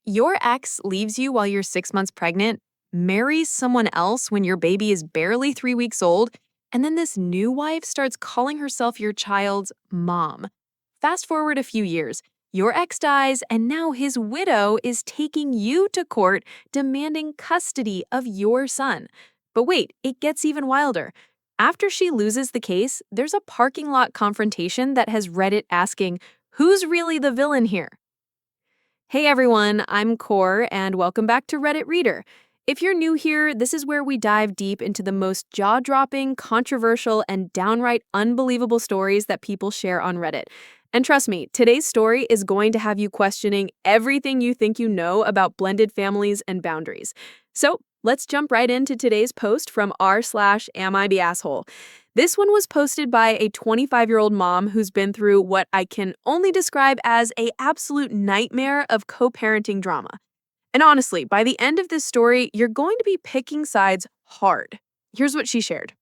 Your ex leaves you while you're 6 months pregnant, marries someone else when your baby is barely 3 weeks old, and then this new wife starts calling herself your child's mom. Fast forward a few years, your ex dies, and now his widow is taking you to court demanding custody of your son. But wait, it gets even wilder. After she loses the case, there's a parking lot confrontation that has Reddit asking, who's really the villain here? Hey everyone, I'm Core, and welcome back to Reddit Reader. If you're new here, this is where we dive deep into the most jaw-dropping, controversial, and downright unbelievable stories that people share on Reddit. And trust me, today's story is going to have you questioning everything you think you know about blended families and boundaries. So let's jump right into today's post from r/amItheasshole. This one was posted by a 25-year-old mom who's been through what I can only describe as an absolute nightmare of co-parenting drama. And honestly, by the end of this story, you're going to be picking sides hard. Here's what she shared.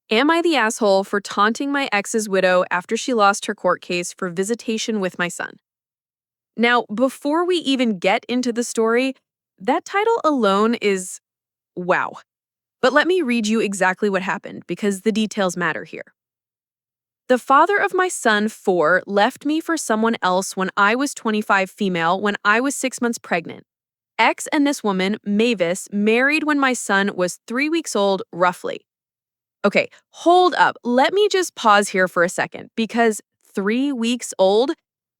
Am I the asshole for taunting my ex's widow after she lost her court case for visitation with my son? Now, before we even get into the story, that title alone is wow. But let me read you exactly what happened, because the details matter here. The father of my son, 4, left me for someone else when I was 25 female when I was 6 months pregnant. Ex and this woman, Mavis, married when my son was 3 weeks old, roughly. Okay, hold up. Let me just pause here for a second, because 3 weeks old?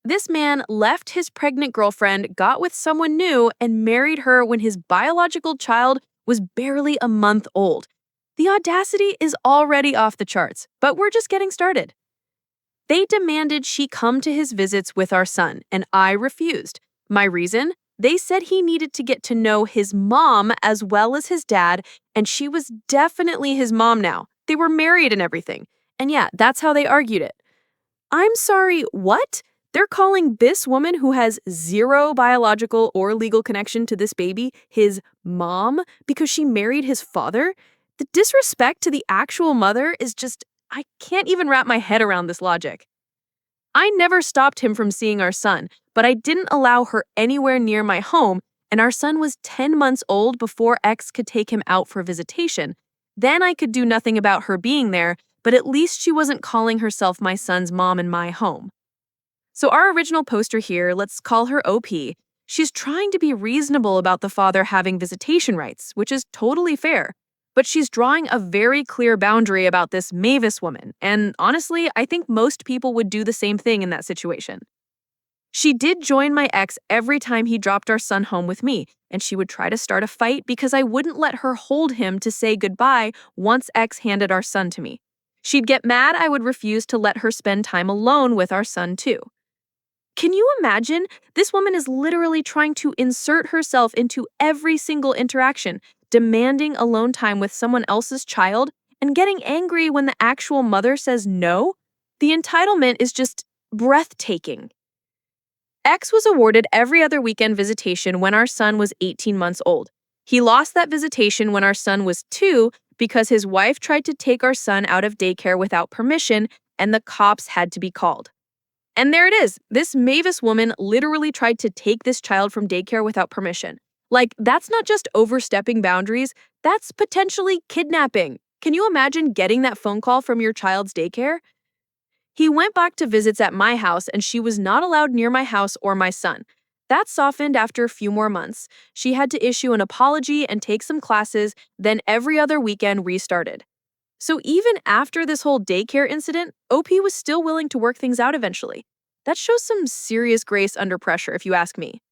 This man left his pregnant girlfriend, got with someone new, and married her when his biological child was barely a month old. The audacity is already off the charts, but we're just getting started. They demanded she come to his visits with our son, and I refused. My reason? They said he needed to get to know his mom as well as his dad, and she was definitely his mom now. They were married and everything. And yeah, that's how they argued it. I'm sorry, what? They're calling this woman who has zero biological or legal connection to this baby his mom because she married his father? The disrespect to the actual mother is just, I can't even wrap my head around this logic. I never stopped him from seeing our son, but I didn't allow her anywhere near my home, and our son was 10 months old before X could take him out for visitation. Then I could do nothing about her being there, but at least she wasn't calling herself my son's mom in my home. So our original poster here, let's call her OP. She's trying to be reasonable about the father having visitation rights, which is totally fair. But she's drawing a very clear boundary about this Mavis woman, and honestly, I think most people would do the same thing in that situation. She did join my ex every time he dropped our son home with me, and she would try to start a fight because I wouldn't let her hold him to say goodbye once ex handed our son to me. She'd get mad I would refuse to let her spend time alone with our son too. Can you imagine? This woman is literally trying to insert herself into every single interaction, demanding alone time with someone else's child, and getting angry when the actual mother says no? The entitlement is just breathtaking. X was awarded every other weekend visitation when our son was 18 months old. He lost that visitation when our son was 2 because his wife tried to take our son out of daycare without permission, and the cops had to be called. And there it is. This Mavis woman literally tried to take this child from daycare without permission. Like, that's not just overstepping boundaries, that's potentially kidnapping. Can you imagine getting that phone call from your child's daycare? He went back to visits at my house, and she was not allowed near my house or my son. That softened after a few more months. She had to issue an apology and take some classes, then every other weekend restarted. So even after this whole daycare incident, OP was still willing to work things out eventually. That shows some serious grace under pressure, if you ask me.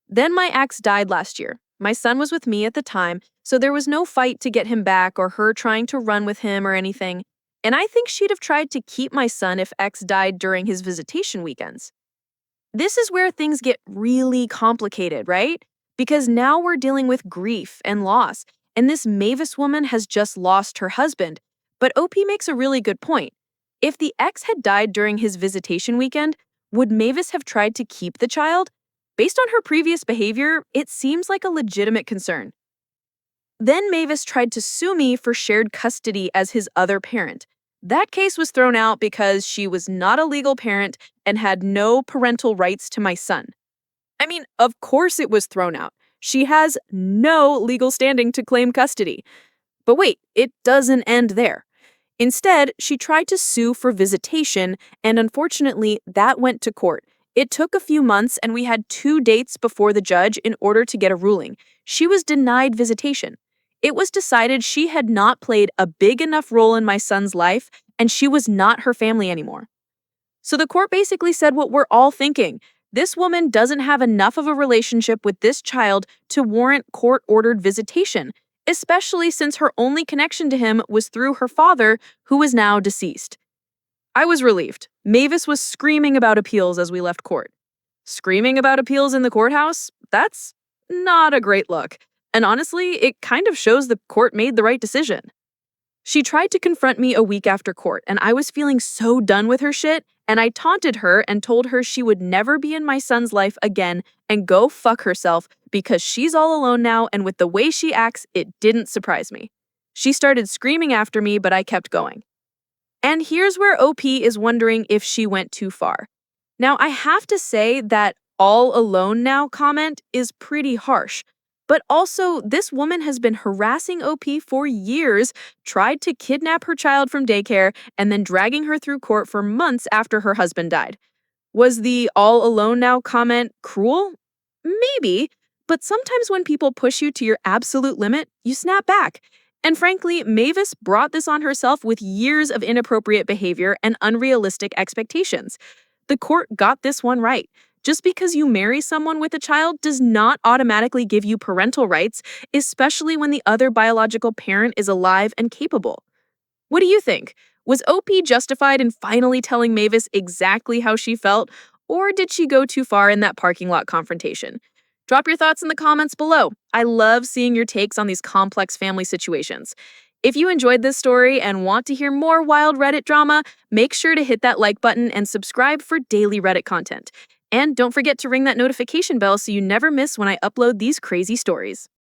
Then my ex died last year. My son was with me at the time, so there was no fight to get him back or her trying to run with him or anything. And I think she'd have tried to keep my son if X died during his visitation weekends. This is where things get really complicated, right? Because now we're dealing with grief and loss, and this Mavis woman has just lost her husband. But OP makes a really good point. If the ex had died during his visitation weekend, would Mavis have tried to keep the child? Based on her previous behavior, it seems like a legitimate concern. Then Mavis tried to sue me for shared custody as his other parent. That case was thrown out because she was not a legal parent and had no parental rights to my son. I mean, of course it was thrown out. She has no legal standing to claim custody. But wait, it doesn't end there. Instead, she tried to sue for visitation, and unfortunately, that went to court. It took a few months, and we had 2 dates before the judge in order to get a ruling. She was denied visitation. It was decided she had not played a big enough role in my son's life, and she was not her family anymore. So the court basically said what we're all thinking. This woman doesn't have enough of a relationship with this child to warrant court ordered visitation, especially since her only connection to him was through her father, who is now deceased. I was relieved. Mavis was screaming about appeals as we left court. Screaming about appeals in the courthouse? That's not a great look. And honestly, it kind of shows the court made the right decision. She tried to confront me a week after court, and I was feeling so done with her shit, and I taunted her and told her she would never be in my son's life again and go fuck herself because she's all alone now, and with the way she acts, it didn't surprise me. She started screaming after me, but I kept going. And here's where OP is wondering if she went too far. Now, I have to say that all alone now comment is pretty harsh. But also, this woman has been harassing OP for years, tried to kidnap her child from daycare, and then dragging her through court for months after her husband died. Was the all alone now comment cruel? Maybe, but sometimes when people push you to your absolute limit, you snap back. And frankly, Mavis brought this on herself with years of inappropriate behavior and unrealistic expectations. The court got this one right. Just because you marry someone with a child does not automatically give you parental rights, especially when the other biological parent is alive and capable. What do you think? Was OP justified in finally telling Mavis exactly how she felt, or did she go too far in that parking lot confrontation? Drop your thoughts in the comments below. I love seeing your takes on these complex family situations. If you enjoyed this story and want to hear more wild Reddit drama, make sure to hit that like button and subscribe for daily Reddit content. And don't forget to ring that notification bell so you never miss when I upload these crazy stories.